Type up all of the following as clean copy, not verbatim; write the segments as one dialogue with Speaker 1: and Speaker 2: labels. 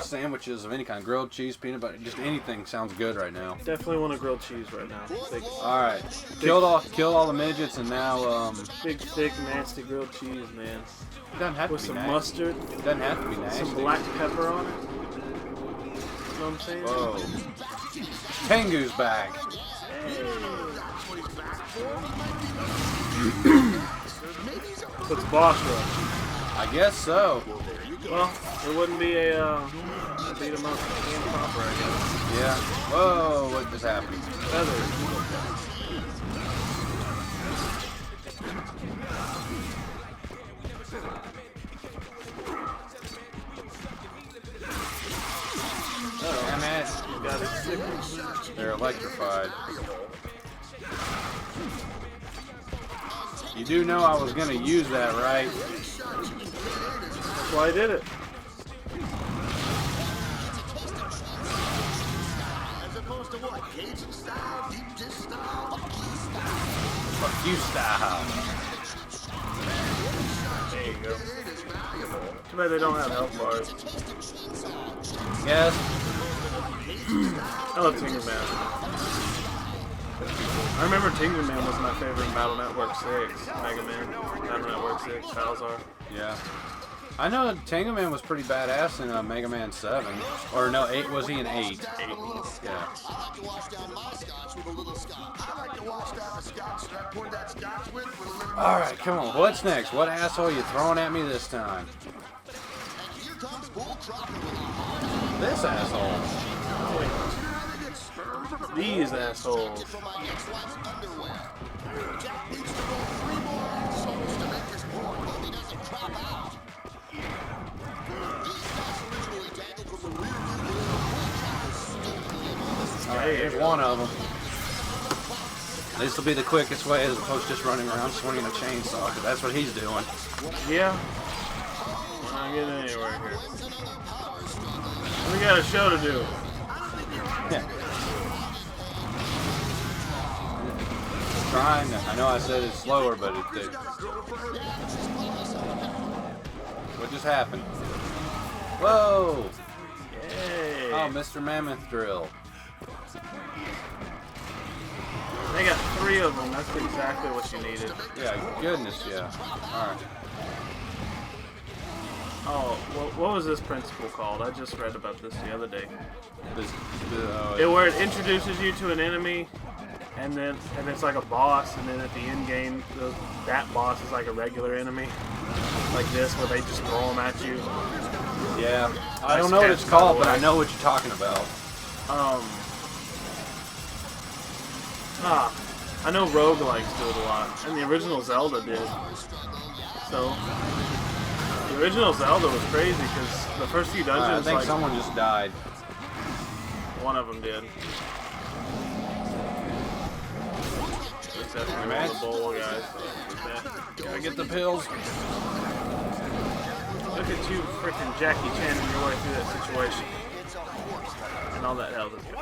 Speaker 1: sandwiches of any kind. Grilled cheese, peanut butter, just anything sounds good right now.
Speaker 2: Definitely want a grilled cheese right now.
Speaker 1: Alright. Killed all the midgets and now,
Speaker 2: Big, thick, nasty grilled cheese, man.
Speaker 1: It doesn't have
Speaker 2: with
Speaker 1: to be
Speaker 2: some
Speaker 1: nasty.
Speaker 2: mustard.
Speaker 1: It doesn't have to be nasty.
Speaker 2: Some black pepper on it. You know what I'm saying?
Speaker 1: Whoa. Tengu's back.
Speaker 2: So it's boss rush.
Speaker 1: I guess so.
Speaker 2: Well, it wouldn't be a beat 'em up game proper, I guess.
Speaker 1: Yeah. Whoa, what just happened?
Speaker 2: Feathers.
Speaker 1: Damn it.
Speaker 2: Got it sick.
Speaker 1: They're electrified. You do know I was going to use that, right?
Speaker 2: That's why I did it.
Speaker 1: Fuck you style.
Speaker 2: There you go. Too bad they don't have health bars.
Speaker 1: Yes.
Speaker 2: I love Tinker Man. I remember Tinker Man was my favorite in Battle Network 6. Mega Man, Battle Network 6, Falzar.
Speaker 1: Yeah. I know Tango Man was pretty badass in Mega Man 7. Or no, 8. Was he in 8? 8. Yeah. Alright, come on. What's next? What asshole are you throwing at me this time? This asshole.
Speaker 2: These assholes.
Speaker 1: Alright, here's one of them. This will be the quickest way as opposed to just running around swinging a chainsaw, because that's what he's doing.
Speaker 2: Yeah. We're not getting anywhere here. We got a show to do.
Speaker 1: Yeah. Trying to, I know I said it's slower, but what just happened? Whoa!
Speaker 2: Yay.
Speaker 1: Oh, Mr. Mammoth Drill.
Speaker 2: They got 3 of them. That's exactly what you needed.
Speaker 1: Yeah, goodness, yeah. Alright.
Speaker 2: Oh, what was this principle called? I just read about this the other day.
Speaker 1: Where
Speaker 2: it introduces you to an enemy, and then it's like a boss, and then at the end game, that boss is like a regular enemy, like this, where they just throw them at you.
Speaker 1: Yeah, I don't know what it's called, but I know what you're talking about.
Speaker 2: I know roguelikes do it a lot, and the original Zelda did. So, the original Zelda was crazy because the first few dungeons,
Speaker 1: I think someone just died.
Speaker 2: One of them did. Except for all the bowl guys.
Speaker 1: Gotta get the pills.
Speaker 2: Look at you freaking Jackie Chan your way through that situation. And all that health is good.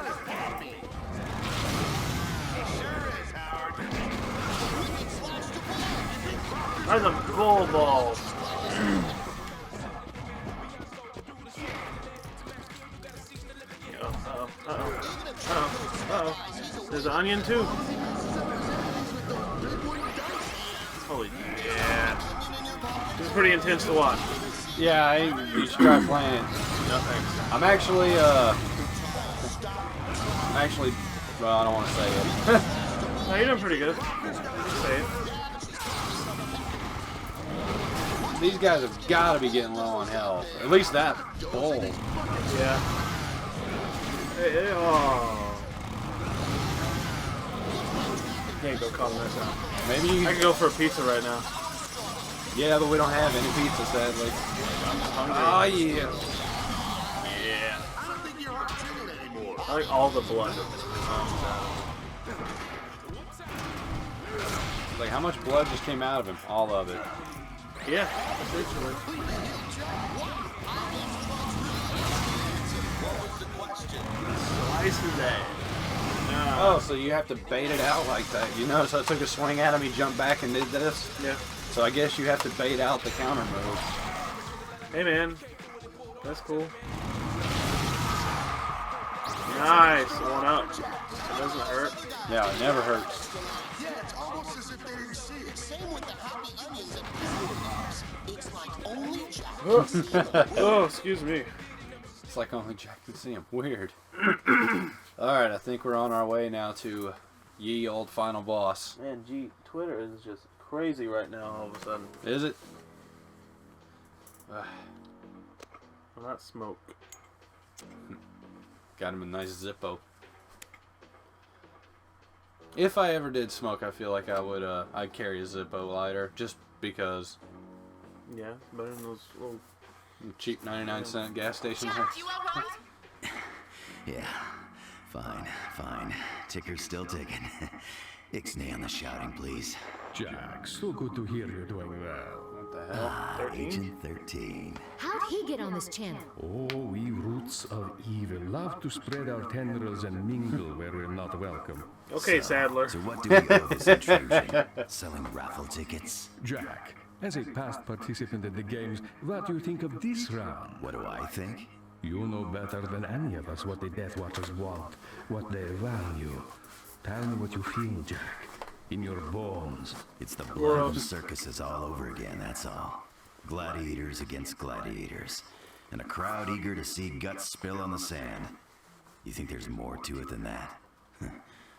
Speaker 2: Are the bull balls? Uh-oh. There's an onion too. Holy yeah. This is pretty intense to watch.
Speaker 1: Yeah, you should try playing it.
Speaker 2: No thanks.
Speaker 1: I'm actually, well, I don't want to say it.
Speaker 2: No, you're doing pretty good. Just say it.
Speaker 1: These guys have got to be getting low on health. At least that bull.
Speaker 2: Yeah. Hey, oh. Can't go calling this out.
Speaker 1: Maybe you
Speaker 2: I could go for a pizza right now.
Speaker 1: Yeah, but we don't have any pizza, sadly.
Speaker 2: I'm hungry.
Speaker 1: Oh, yeah.
Speaker 2: Yeah. I like all the blood.
Speaker 1: Like, how much blood just came out of him? All of it.
Speaker 2: Yeah, essentially. Slice of that.
Speaker 1: Oh, so you have to bait it out like that. You know, so I took a swing at him, he jumped back and did this?
Speaker 2: Yeah.
Speaker 1: So I guess you have to bait out the counter move.
Speaker 2: Hey man, that's cool. Nice. One up. It doesn't hurt.
Speaker 1: Yeah, it never hurts.
Speaker 2: Oh, excuse me.
Speaker 1: It's like only Jack can see him. Weird. Alright, I think we're on our way now to ye old final boss.
Speaker 2: Man, Twitter is just crazy right now all of a sudden.
Speaker 1: Is it?
Speaker 2: Well, not smoke.
Speaker 1: Got him a nice Zippo. If I ever did smoke, I feel like I would, I'd carry a Zippo lighter, just because.
Speaker 2: Yeah, it's better than those little...
Speaker 1: Cheap 99-cent gas stations.
Speaker 3: Jack, you all right?
Speaker 4: Yeah, fine. Ticker's still ticking. Ixnay on the shouting, please.
Speaker 5: Jack, so good to hear you're doing well.
Speaker 1: What the hell?
Speaker 2: 13?
Speaker 4: Agent 13.
Speaker 3: How'd he get on this channel?
Speaker 5: Oh, we roots of evil love to spread our tendrils and mingle where we're not welcome.
Speaker 2: Okay, Sadler.
Speaker 4: So what do we owe this intrusion? Selling raffle tickets?
Speaker 5: Jack, as a past participant in the games, what do you think of this round?
Speaker 4: What do I think?
Speaker 5: You know better than any of us what the Death Watchers want, what they value. Tell me what you feel, Jack. In your bones.
Speaker 4: It's the blood of circuses all over again, that's all. Gladiators against gladiators. And a crowd eager to see guts spill on the sand. You think there's more to it than that?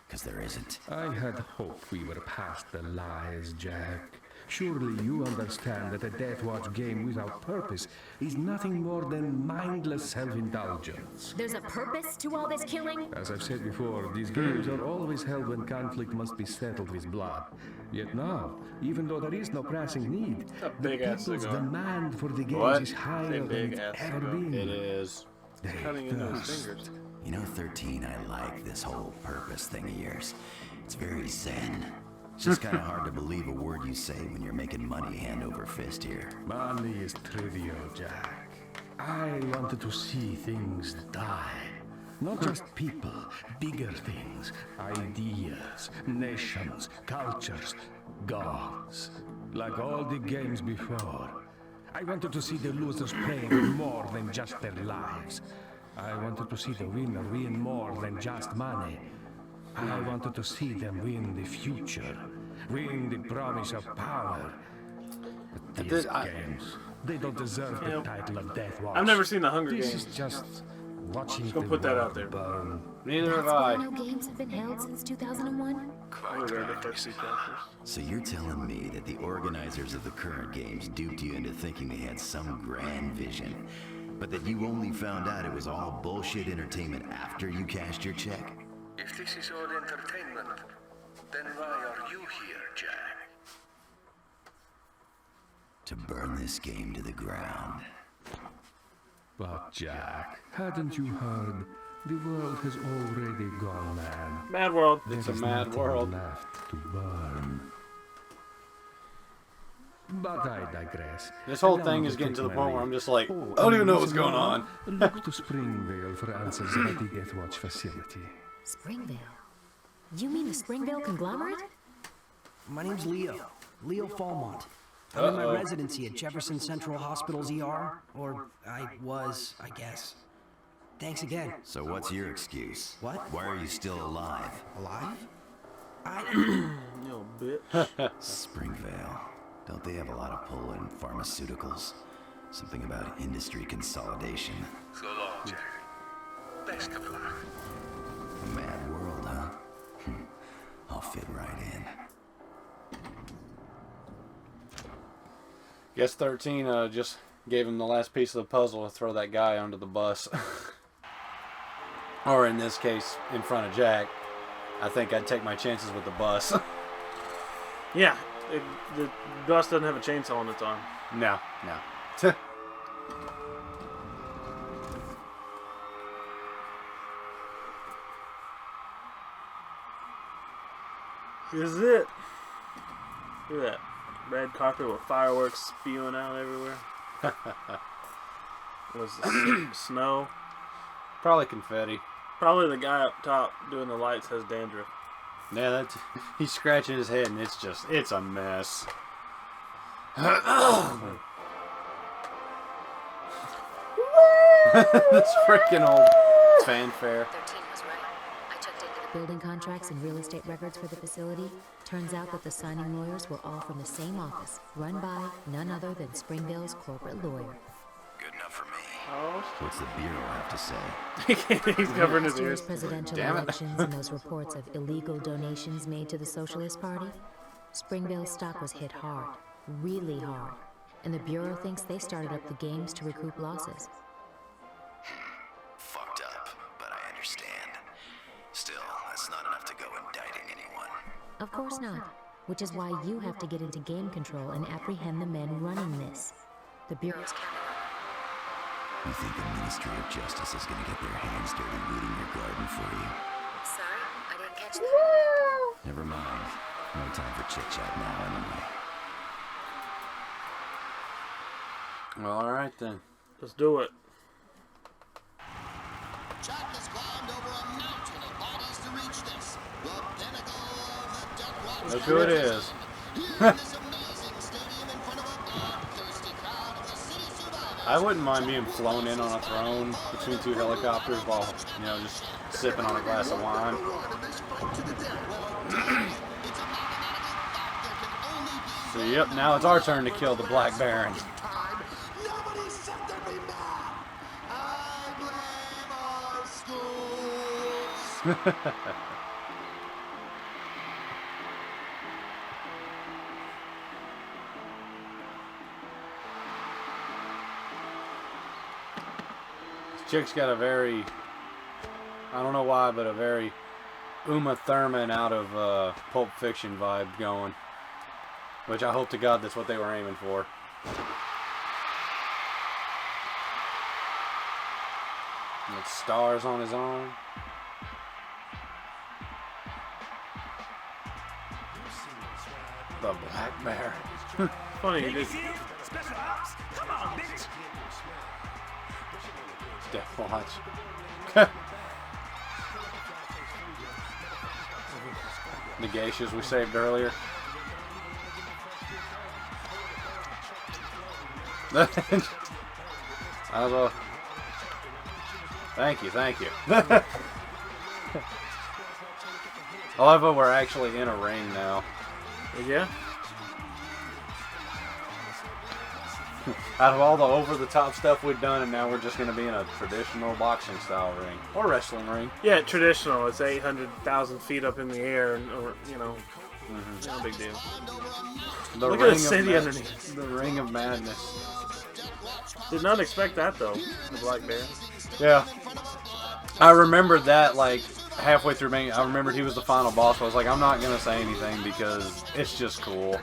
Speaker 4: Because there isn't.
Speaker 5: I had hoped we were past the lies, Jack. Surely you understand that a Death Watch game without purpose is nothing more than mindless self-indulgence.
Speaker 3: There's a purpose to all this killing?
Speaker 5: As I've said before, these games are always held when conflict must be settled with blood. Yet now, even though there is no pressing need,
Speaker 2: A
Speaker 5: the
Speaker 2: big-ass
Speaker 5: people's
Speaker 2: cigar.
Speaker 5: demand for the games
Speaker 1: What?
Speaker 5: is higher
Speaker 2: Same
Speaker 5: than it's
Speaker 2: big-ass
Speaker 5: ever
Speaker 2: cigar.
Speaker 5: been.
Speaker 1: It is.
Speaker 5: They
Speaker 2: Cutting into his
Speaker 5: thirst.
Speaker 2: fingers.
Speaker 4: You know, 13, I like this whole purpose thing of yours. It's very zen. It's just kind of hard to believe a word you say when you're making money hand over fist here.
Speaker 5: Money is trivial, Jack. I wanted to see things die. Not just people, bigger things, ideas, nations, cultures, gods. Like all the games before. I wanted to see the losers playing with more than just their lives. I wanted to see the winner win more than just money. I wanted to see them win the future, win the promise of power. But these games, they don't deserve the title of Death Watch.
Speaker 2: I've never seen the Hunger
Speaker 5: This
Speaker 2: Games.
Speaker 5: is just watching
Speaker 2: Just gonna
Speaker 5: the
Speaker 2: put that
Speaker 5: world
Speaker 2: out there.
Speaker 5: burn.
Speaker 1: Neither have
Speaker 3: That's why
Speaker 1: I.
Speaker 3: no games have been held since 2001?
Speaker 2: Oh, they're the first two chapters.
Speaker 4: So you're telling me that the organizers of the current games duped you into thinking they had some grand vision, but that you only found out it was all bullshit entertainment after you cashed your check?
Speaker 6: If this is all entertainment, then why are you here, Jack?
Speaker 4: To burn this game to the ground.
Speaker 5: But Jack, hadn't you heard? The world has already gone mad.
Speaker 2: Madworld.
Speaker 1: It's a
Speaker 5: There is
Speaker 1: mad
Speaker 5: nothing
Speaker 1: world.
Speaker 5: left to burn. But I digress.
Speaker 1: This whole
Speaker 5: Allow
Speaker 1: thing
Speaker 5: me
Speaker 1: is
Speaker 5: to
Speaker 1: getting
Speaker 5: take
Speaker 1: to the
Speaker 5: my
Speaker 1: point where
Speaker 5: leave.
Speaker 1: I'm just like,
Speaker 5: Oh,
Speaker 1: I don't even know
Speaker 5: and
Speaker 1: what's going on.
Speaker 5: Look to Springvale for answers at the Death Watch facility.
Speaker 3: Springvale? You mean the Springvale conglomerate?
Speaker 7: My name's Leo. Leo Falmont. I'm in my
Speaker 1: Uh-oh.
Speaker 7: residency at Jefferson Central Hospital's ER. Or I was, I guess. Thanks again.
Speaker 4: So what's your excuse?
Speaker 7: What?
Speaker 4: Why are you still alive?
Speaker 7: Alive? I...
Speaker 2: You little bitch.
Speaker 4: Springvale. Don't they have a lot of pull in pharmaceuticals? Something about industry consolidation.
Speaker 6: So long, Jack. Best of luck.
Speaker 4: A mad world, huh? I'll fit right in.
Speaker 1: Guess 13 just gave him the last piece of the puzzle to throw that guy under the bus. Or in this case, in front of Jack. I think I'd take my chances with the bus.
Speaker 2: Yeah, the bus doesn't have a chainsaw on its arm.
Speaker 1: No.
Speaker 2: This is it. Look at that. Red carpet with fireworks spewing out everywhere. Was the snow?
Speaker 1: Probably confetti.
Speaker 2: Probably the guy up top doing the lights has dandruff.
Speaker 1: Yeah, that's, he's scratching his head and it's a mess. This freaking old fanfare.
Speaker 3: 13 was building contracts and real estate records for the facility, turns out that the signing lawyers were all from the same office, run by none other than Springvale's corporate lawyer.
Speaker 4: Good enough for me.
Speaker 2: Oh,
Speaker 4: What's the Bureau have to say?
Speaker 2: he's covering his
Speaker 3: Last year's
Speaker 2: ears.
Speaker 3: presidential
Speaker 1: Damn it.
Speaker 3: elections and those reports of illegal donations made to the Socialist Party, Springvale's stock was hit hard, really hard, and the Bureau thinks they started up the games to recoup losses.
Speaker 4: Fucked up, but I understand. Still, that's not enough to go indicting anyone.
Speaker 3: Of course not, which is why you have to get into game control and apprehend the men running this. The Bureau's
Speaker 4: You think the Ministry of Justice is gonna get their hands dirty weeding your garden for you?
Speaker 3: Sorry, I didn't catch that.
Speaker 4: Never mind. No time for chit-chat now, anyway.
Speaker 1: Well, all right then.
Speaker 2: Let's do it.
Speaker 8: Jack has climbed over a mountain of bodies to reach this, the pinnacle of the Death Watch.
Speaker 1: Look who it is.
Speaker 8: Here in this amazing stadium in front of a bloodthirsty crowd of the city survivors.
Speaker 1: I wouldn't mind being flown in on a throne between two helicopters while, you know, just sipping on a glass of wine. So, yep, now it's our turn to kill the Black Baron.
Speaker 8: Nobody said there'd be more. I blame our schools.
Speaker 1: This chick's got a very, I don't know why, but a very Uma Thurman out of Pulp Fiction vibe going. Which I hope to God that's what they were aiming for. And with stars on his arm. The Black Bear.
Speaker 2: Funny, he just
Speaker 1: Death Watch. The geishas we saved earlier. I was thank you. I love how we're actually in a ring now.
Speaker 2: yeah.
Speaker 1: Out of all the over-the-top stuff we've done, and now we're just going to be in a traditional boxing-style ring. Or wrestling ring.
Speaker 2: Yeah, traditional. It's 800,000 feet up in the air, and or, you know, no big deal.
Speaker 1: The
Speaker 2: Look
Speaker 1: ring
Speaker 2: at the city
Speaker 1: of
Speaker 2: underneath.
Speaker 1: The Ring of Madness.
Speaker 2: Did not expect that though. The Black Bear.
Speaker 1: Yeah. I remembered that, like, halfway through being, I remembered he was the final boss. I was like, I'm not going to say anything because it's just cool.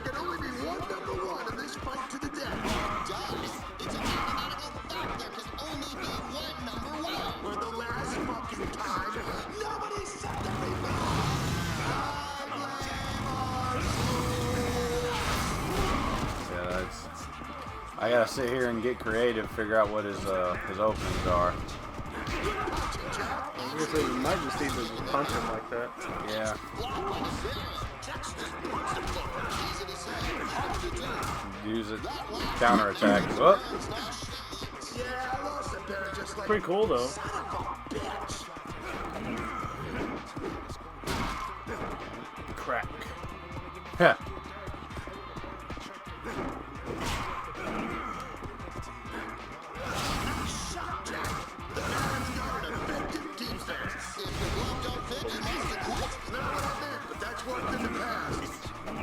Speaker 1: I gotta sit here and get creative, figure out what his openings are.
Speaker 2: I guess you might just need to just punch him like that.
Speaker 1: Yeah. Use it. Counterattack. Whoop.
Speaker 2: Pretty cool though. Crack.
Speaker 1: Yeah.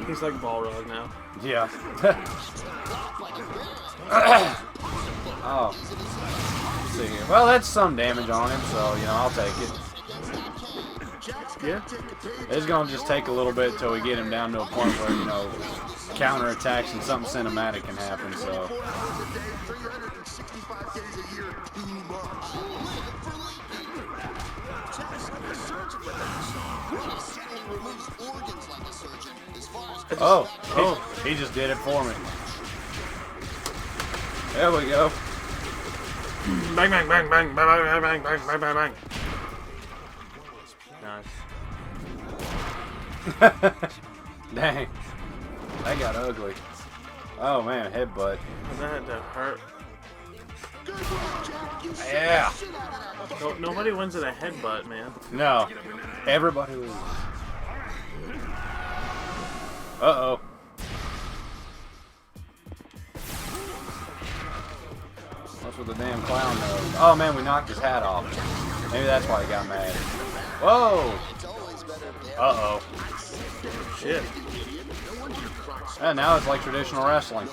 Speaker 2: He's like Balrog now.
Speaker 1: Yeah. Oh. Let's see here. Well, that's some damage on him, so, you know, I'll take it.
Speaker 2: Yeah.
Speaker 1: It's going to just take a little bit till we get him down to a point where, you know, counterattacks and something cinematic can happen, so. Oh, he just did it for me. There we go.
Speaker 2: Bang, bang, bang, bang, bang, bang, bang, bang, bang, bang, bang. Nice.
Speaker 1: Dang. That got ugly. Oh man, headbutt.
Speaker 2: That had to hurt.
Speaker 1: Yeah.
Speaker 2: No, nobody wins in a headbutt, man.
Speaker 1: No. Everybody loses. Uh-oh. What's with the damn clown nose? Oh, man, we knocked his hat off. Maybe that's why he got mad. Whoa! Uh-oh.
Speaker 2: Shit.
Speaker 1: And now it's like traditional wrestling.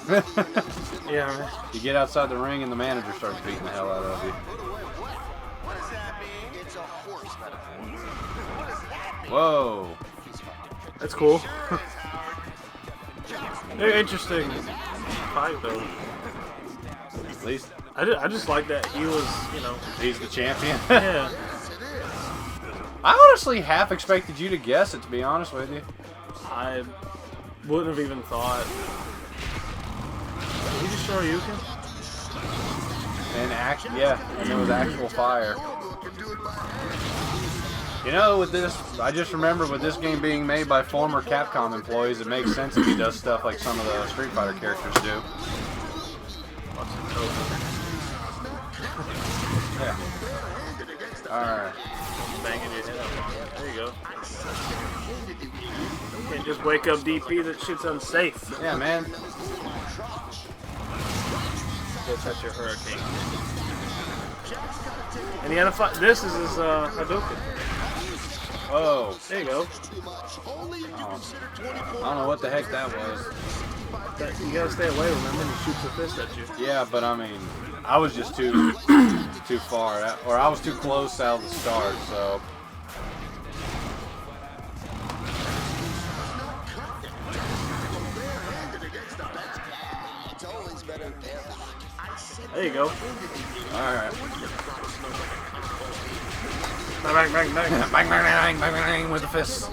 Speaker 2: Yeah, man.
Speaker 1: You get outside the ring and the manager starts beating the hell out of you. Whoa.
Speaker 2: That's cool. Very interesting fight, though.
Speaker 1: At least
Speaker 2: I just like that he was, you know.
Speaker 1: he's the champion.
Speaker 2: Yeah.
Speaker 1: I honestly half expected you to guess it, to be honest with you.
Speaker 2: I wouldn't have even thought. Did he just show Ryukin?
Speaker 1: And and it was actual fire. You know, with this, I just remember with this game being made by former Capcom employees, it makes sense if he does stuff like some of the Street Fighter characters do. Yeah. Alright.
Speaker 2: Banging your head up on it. There you go. You can't just wake up DP, that shit's unsafe.
Speaker 1: Yeah, man.
Speaker 2: Go touch your hurricane. And he had a fight. This is his Hadouken.
Speaker 1: Whoa.
Speaker 2: There you go.
Speaker 1: Oh. I don't know what the heck that was.
Speaker 2: You gotta stay away, remember? He shoots a fist at you.
Speaker 1: Yeah, but I mean, I was just too far, or I was too close out of the start, so.
Speaker 2: There you go.
Speaker 1: Alright.
Speaker 2: Bang, bang, bang, bang.
Speaker 1: Bang, bang, bang, bang, bang, with the fists.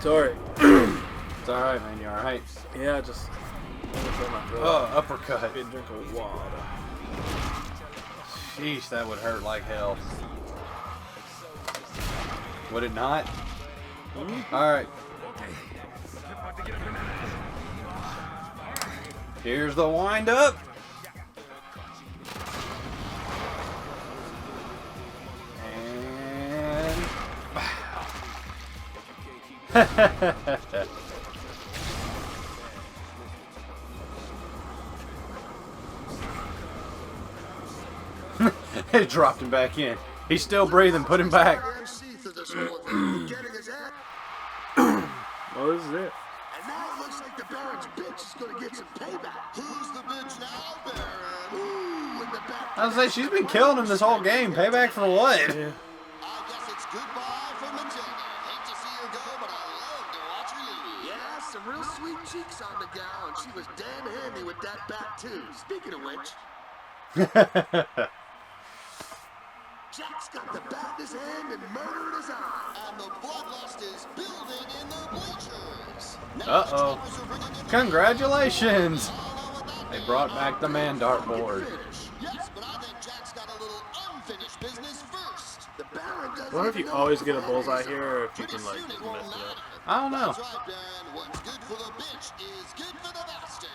Speaker 2: Sorry.
Speaker 1: It's alright, man, you alright?
Speaker 2: Yeah, just.
Speaker 1: Oh, uppercut.
Speaker 2: Good drink of water.
Speaker 1: Sheesh, that would hurt like hell. Would it not? Alright. Here's the wind up. And it dropped him back in. He's still breathing. Put him back.
Speaker 2: What is it?
Speaker 8: And now it looks like the Baron's bitch is gonna get some payback. Who's the bitch now, Baron? Ooh, in the back.
Speaker 1: I was like, she's been killing him this whole game. Payback for what?
Speaker 2: Yeah.
Speaker 8: I guess it's goodbye for Matilda. Hate to see her go, but I love to watch her leave. Yeah, some real sweet cheeks on the gal, and she was damn handy with that bat too. Speaking of which, Jack's got the bat in his hand and murder in his eye. And the bloodlust is building in the bleachers.
Speaker 1: Uh-oh. Congratulations. They brought back the man dartboard.
Speaker 8: Yes, but I think Jack's got a little unfinished business first. The Baron doesn't
Speaker 2: I wonder if you
Speaker 8: even know
Speaker 2: always
Speaker 8: what's
Speaker 2: get a
Speaker 8: going
Speaker 2: bullseye
Speaker 8: on.
Speaker 2: here, or if you
Speaker 8: Pretty
Speaker 2: can, like,
Speaker 8: soon it
Speaker 2: just
Speaker 8: won't
Speaker 2: mess it up.
Speaker 8: matter.
Speaker 1: I don't know.
Speaker 8: That's right, Baron. What's good for the bitch is good for the bastard.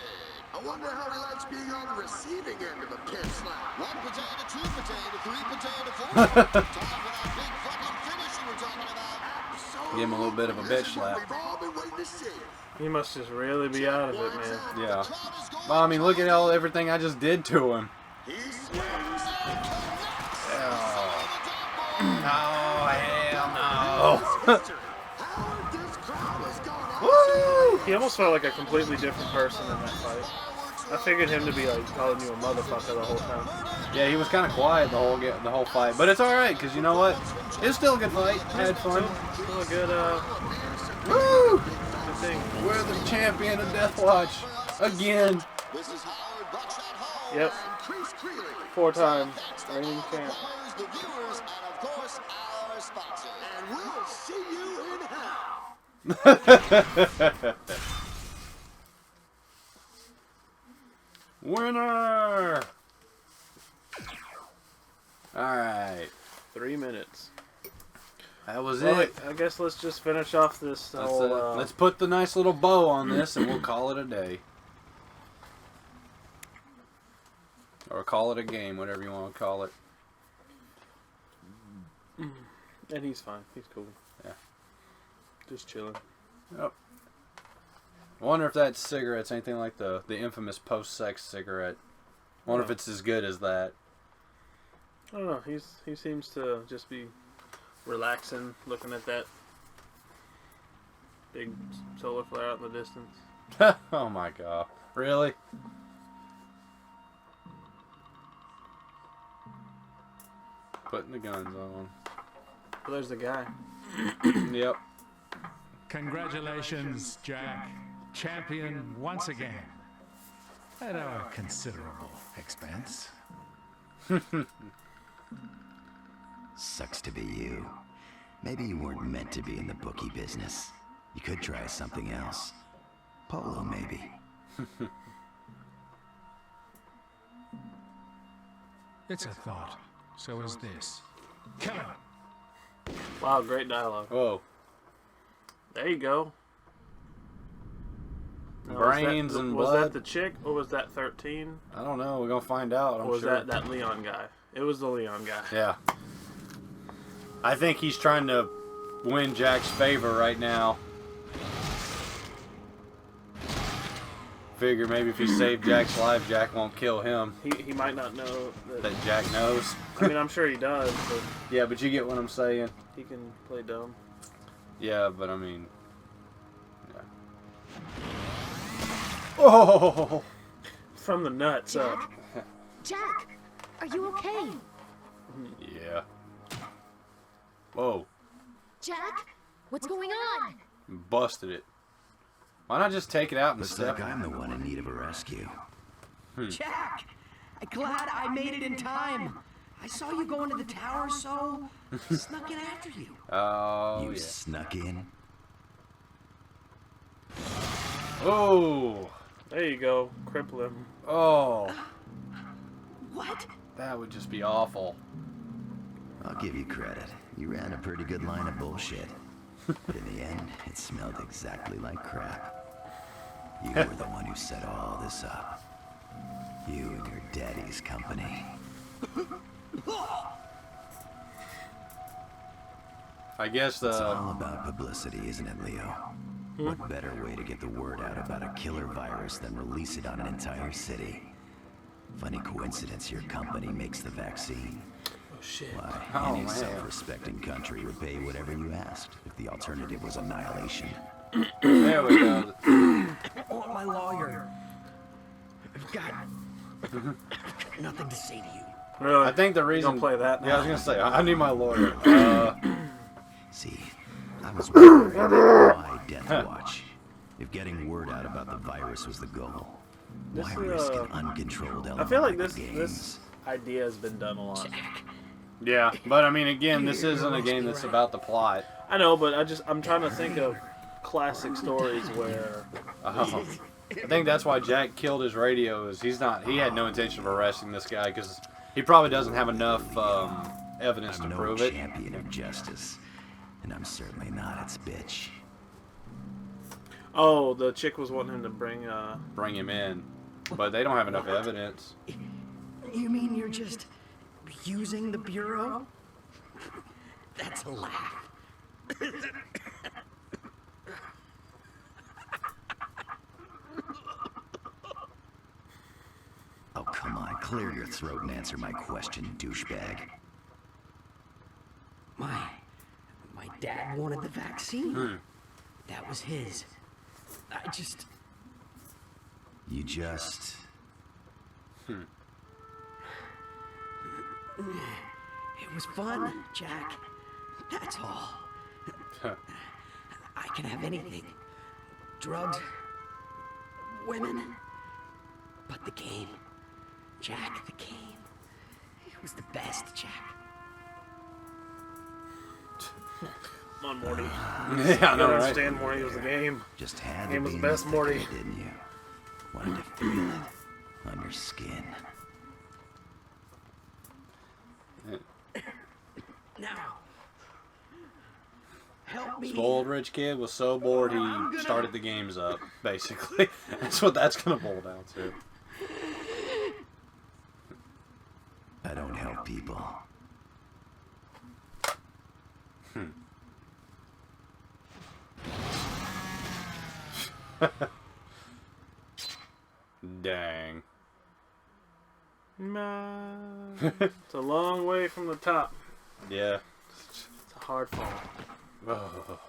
Speaker 8: I wonder how he likes being on the receiving end of a pin slap. 1 potato, 2 potato, 3 potato, 4. Time for that big fucking finish you were talking about.
Speaker 1: Give him a little bit of a bitch slap.
Speaker 8: We've all been waiting to see.
Speaker 2: He must just really be out of it, man.
Speaker 1: Yeah. Well, I mean, look at everything I just did to him.
Speaker 8: He swings.
Speaker 1: Oh, hell no.
Speaker 8: Howard, this crowd has gone on.
Speaker 1: Woo!
Speaker 2: He almost felt like a completely different person in that fight. I figured him to be like calling you a motherfucker the whole time.
Speaker 1: Yeah, he was kind of quiet the whole fight, but it's all right because you know what? It's still a good fight. I had fun.
Speaker 2: Still a good
Speaker 1: Woo!
Speaker 2: good thing.
Speaker 1: We're the champion of Deathwatch again.
Speaker 8: This is Howard Buckshot Hall
Speaker 2: Yep.
Speaker 8: and Chris Creeley.
Speaker 2: 4 times reigning champ.
Speaker 8: The viewers and of course our sponsor. And we'll see you in hell.
Speaker 1: Winner! Alright.
Speaker 2: 3 minutes.
Speaker 1: That was
Speaker 2: Well,
Speaker 1: it.
Speaker 2: I guess let's just finish off this whole.
Speaker 1: Let's put the nice little bow on this and we'll call it a day. call it a game, whatever you want to call it.
Speaker 2: And he's fine. He's cool.
Speaker 1: Yeah.
Speaker 2: Just chilling.
Speaker 1: Yep. I wonder if that cigarette's anything like the infamous post-sex cigarette. I wonder if it's as good as that.
Speaker 2: I don't know. He seems to just be relaxing, looking at that big solar flare out in the distance.
Speaker 1: Oh my god. Really? Putting the guns on.
Speaker 2: Well, there's the guy.
Speaker 1: Yep.
Speaker 9: Congratulations, Jack. Champion once again. At our considerable expense.
Speaker 4: Sucks to be you. Maybe you weren't meant to be in the bookie business. You could try something else. Polo, maybe.
Speaker 9: It's a thought. So is this. Kill him.
Speaker 2: Wow, great dialogue.
Speaker 1: Whoa.
Speaker 2: There you go. Now,
Speaker 1: Brains and
Speaker 2: was
Speaker 1: blood.
Speaker 2: that the chick, or was that 13?
Speaker 1: I don't know. We're gonna find out.
Speaker 2: Or
Speaker 1: I'm
Speaker 2: was
Speaker 1: sure.
Speaker 2: that Leon guy? It was the Leon guy.
Speaker 1: Yeah. I think he's trying to win Jack's favor right now. Figure maybe if he saved Jack's life, Jack won't kill him.
Speaker 2: He might not know
Speaker 1: That Jack knows.
Speaker 2: I mean, I'm sure he does, but
Speaker 1: Yeah, but you get what I'm saying.
Speaker 2: he can play dumb.
Speaker 1: Yeah, but I mean... Yeah. Oh!
Speaker 2: From the nuts up.
Speaker 3: Jack, are you okay?
Speaker 1: Yeah. Whoa.
Speaker 3: Jack, what's going on?
Speaker 1: Busted it. Why not just take it out and
Speaker 4: Looks
Speaker 1: step?
Speaker 4: like I'm the one in need of a rescue.
Speaker 7: Jack! I'm glad I made it in time. I saw you go into the tower, so snuck in after you.
Speaker 1: Oh,
Speaker 4: You
Speaker 1: yeah.
Speaker 4: snuck in?
Speaker 1: Oh!
Speaker 2: There you go. Cripple him.
Speaker 1: Oh!
Speaker 7: What?
Speaker 1: That would just be awful.
Speaker 4: I'll give you credit. You ran a pretty good line of bullshit. But in the end, it smelled exactly like crap. You were the one who set all this up. You and your daddy's company.
Speaker 1: I guess
Speaker 4: It's
Speaker 1: the...
Speaker 4: all about publicity, isn't it, Leo? What better way to get the word out about a killer virus than release it on an entire city? Funny coincidence your company makes the vaccine.
Speaker 2: Oh shit.
Speaker 4: Why,
Speaker 1: Oh,
Speaker 4: any
Speaker 1: man.
Speaker 4: self-respecting country would pay whatever you asked if the alternative was annihilation.
Speaker 1: There we go.
Speaker 7: I want my lawyer. I've got nothing to say to you.
Speaker 2: Really?
Speaker 1: I think the
Speaker 2: You
Speaker 1: reason...
Speaker 2: gonna play that now?
Speaker 1: Yeah, I was going to say, I need my lawyer.
Speaker 4: See, I was wondering why Death Watch? If getting word out about the virus was the goal, why risk an uncontrolled element
Speaker 2: I feel like
Speaker 4: the
Speaker 2: this idea has been done a lot.
Speaker 1: Yeah, but I mean, again, this isn't a game that's about the plot.
Speaker 2: I know, but I'm trying to think of classic stories where
Speaker 1: I think that's why Jack killed his radio. Is he had no intention of arresting this guy because he probably doesn't have enough evidence
Speaker 4: I'm
Speaker 1: to
Speaker 4: no
Speaker 1: prove it.
Speaker 4: champion of justice, and I'm certainly not its bitch.
Speaker 2: oh, the chick was wanting him to bring
Speaker 1: Bring him in, but they don't have enough evidence.
Speaker 7: You mean you're just using the Bureau? That's a laugh.
Speaker 4: Oh, come on, clear your throat and answer my question, douchebag.
Speaker 7: My dad wanted the vaccine. That was his.
Speaker 4: You just...
Speaker 7: It was fun, Jack. That's all. I can have anything. Drugs, women, but the game. Jack, the game. It was the best, Jack.
Speaker 2: Come on, Morty.
Speaker 1: Yeah, I
Speaker 2: You
Speaker 1: know,
Speaker 2: don't
Speaker 1: right?
Speaker 2: understand Morty was the game.
Speaker 4: Just had
Speaker 2: Game
Speaker 4: to
Speaker 2: was
Speaker 4: be
Speaker 2: the best,
Speaker 4: in this
Speaker 2: Morty.
Speaker 4: decade, didn't you? Wanted to feel it on your skin.
Speaker 7: Now, help me.
Speaker 1: Spoiled rich kid was so bored he started the games up. Basically, that's what that's gonna boil down to.
Speaker 4: I don't help people.
Speaker 1: Dang.
Speaker 2: It's a long way from the top.
Speaker 1: Yeah.
Speaker 2: It's a hard fall.
Speaker 1: Oh.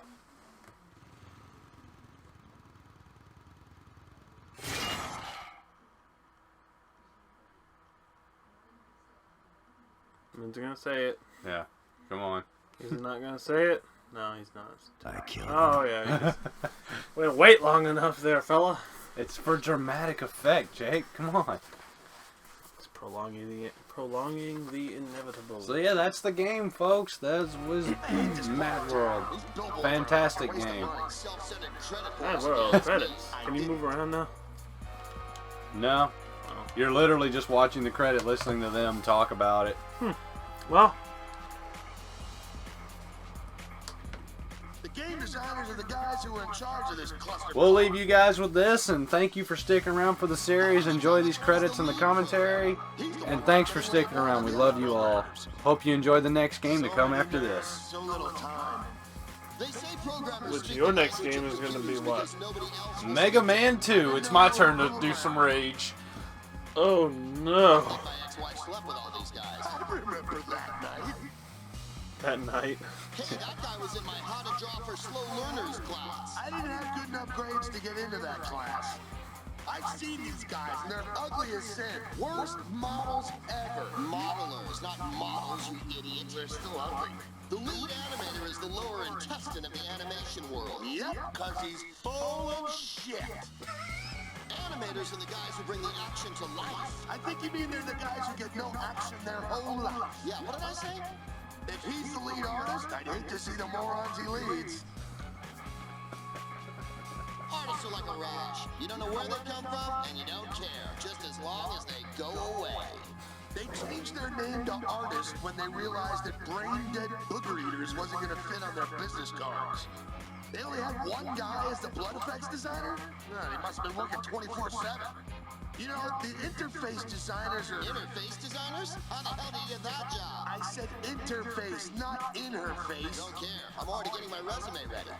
Speaker 2: He's gonna say it.
Speaker 1: Yeah. Come on.
Speaker 2: He's not gonna say it. No, he's not.
Speaker 4: I killed
Speaker 2: Oh yeah. We didn't wait long enough there, fella.
Speaker 1: It's for dramatic effect, Jake. Come on.
Speaker 2: It's prolonging the inevitable.
Speaker 1: So yeah, that's the game, folks. That was Madworld. Fantastic game.
Speaker 2: Madworld credits. Can you move around now?
Speaker 1: No. You're literally just watching the credit, listening to them talk about it.
Speaker 2: Well,
Speaker 8: The game designers are the guys who are in charge of this cluster.
Speaker 1: We'll leave you guys with this, and thank you for sticking around for the series. Enjoy these credits and the commentary, and thanks for sticking around. We love you all. Hope you enjoy the next game to come after this.
Speaker 8: So little time. They say programmers
Speaker 2: which
Speaker 8: speak
Speaker 2: your
Speaker 8: the
Speaker 2: next
Speaker 8: language
Speaker 2: game
Speaker 8: of
Speaker 2: is going to be
Speaker 8: computers
Speaker 2: what?
Speaker 8: because nobody else will
Speaker 1: Mega Man 2. It's my turn to do some rage.
Speaker 2: Oh no.
Speaker 8: My ex-wife slept with all these guys. I remember that night.
Speaker 2: That night.
Speaker 8: Hey, that guy was in my how to draw for slow learners class. I didn't have good enough grades to get into that class. I've seen these guys, and they're ugly as sin. Worst models ever. Modelers, not models, you idiot. They're still ugly. The lead animator is the lower intestine of the animation world. Yep, because he's full of shit. Animators are the guys who bring the action to life. I think you mean they're the guys who get no action their whole life. Yeah, what did I say? If he's the lead artist, I'd hate to see the morons he leads. Artists are like a rash. You don't know where they come from, and you don't care, just as long as they go away. They changed their name to artist when they realized that brain-dead booger eaters wasn't going to fit on their business cards. They only had one guy as the blood effects designer? He must have been working 24/7. You know, the interface designers are... Interface designers? How the hell did you get that job? I said interface, not in her face. Don't care. I'm already getting my resume ready.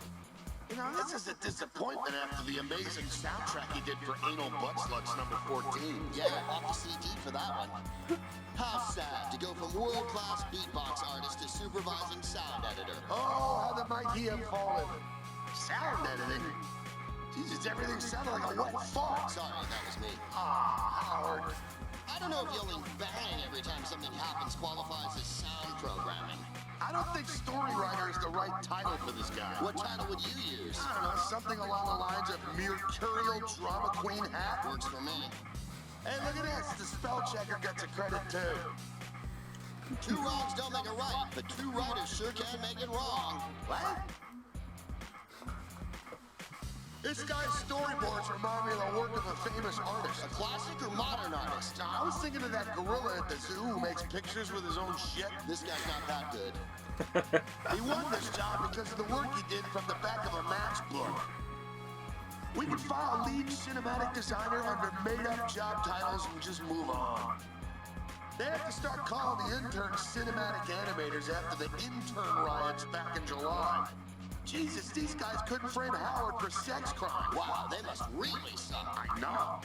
Speaker 8: You know, this is a disappointment after the amazing soundtrack he did for Anal Butt Slugs number 14. Yeah, off the CD for that one. How sad to go from world-class beatbox artist to supervising sound editor. Oh, how the mighty have fallen. Sound editing? Jesus, everything sounded like a wet fart. Sorry, that was me. Howard. I don't know if yelling bang every time something happens qualifies as sound programming. I don't think story writer is the right title for this guy. What title would you use? I don't know, something along the lines of mercurial drama queen hat. Works for me. Hey, look at this. The spell checker gets a credit too. Two wrongs don't make a right, but two writers sure can make it wrong. What? This guy's storyboards remind me of the work of a famous artist. A classic or modern artist? Now, I was thinking of that gorilla at the zoo who makes pictures with his own shit. This guy's not that good. He won this job because of the work he did from the back of a matchbook. We could file lead cinematic designer under made-up job titles and just move on. They have to start calling the interns cinematic animators after the intern riots back in July. Jesus, these guys couldn't frame Howard for sex crime. Wow, they must really suck. I know.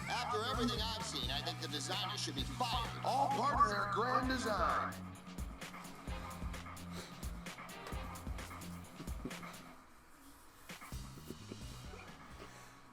Speaker 8: After everything I've seen, I think the designers should be fired. All part of their grand design.